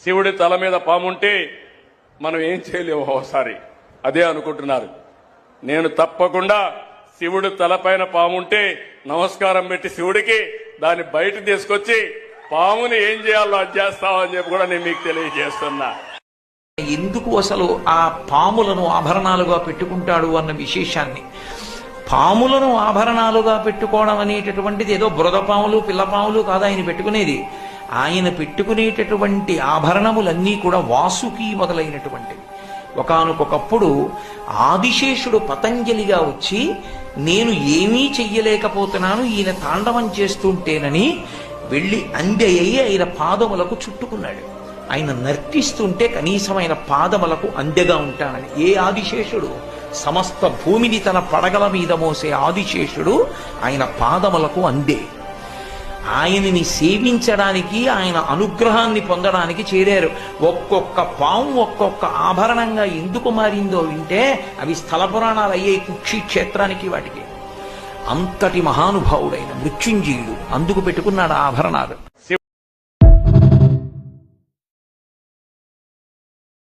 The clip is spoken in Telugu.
శివుడి తల మీద పాముంటే మనం ఏం చేయలేము. ఒకసారి అదే అనుకుంటున్నారు. నేను తప్పకుండా శివుడి తలపైన పాముంటే నమస్కారం పెట్టి శివుడికి దాన్ని బయట తీసుకొచ్చి పాముని ఏం చేయాలో అది చేస్తామని చెప్పి కూడా నేను మీకు తెలియజేస్తున్నా. ఎందుకు అసలు ఆ పాములను ఆభరణాలుగా పెట్టుకుంటాడు అన్న విశేషాన్ని, పాములను ఆభరణాలుగా పెట్టుకోవడం అనేటటువంటిది ఏదో బురద పాములు పిల్ల పాములు కాదు ఆయన పెట్టుకునేది. ఆయన పెట్టుకునేటటువంటి ఆభరణములన్నీ కూడా వాసుకి మొదలైనటువంటివి. ఒకానొకప్పుడు ఆదిశేషుడు పతంజలిగా వచ్చి నేను ఏమీ చెయ్యలేకపోతున్నాను ఈయన తాండవం చేస్తుంటేనని వెళ్ళి అందెయ్యి ఆయన పాదములకు చుట్టుకున్నాడు. ఆయన నర్తిస్తుంటే కనీసం ఆయన పాదములకు అందెగా ఉంటానని. ఏ ఆదిశేషుడు? సమస్త భూమిని తన పడగల మీద మోసే ఆదిశేషుడు ఆయన పాదములకు అందే. ఆయనని సేవించడానికి ఆయన అనుగ్రహాన్ని పొందడానికి చేరారు. ఒక్కొక్క పాము ఒక్కొక్క ఆభరణంగా ఎందుకు మారిందో వింటే అవి స్థల పురాణాలు అయ్యాయి కుక్షి క్షేత్రానికి వాటికి. అంతటి మహానుభావుడైన మృత్యుంజయుడు అందుకు పెట్టుకున్నాడు ఆభరణాలు.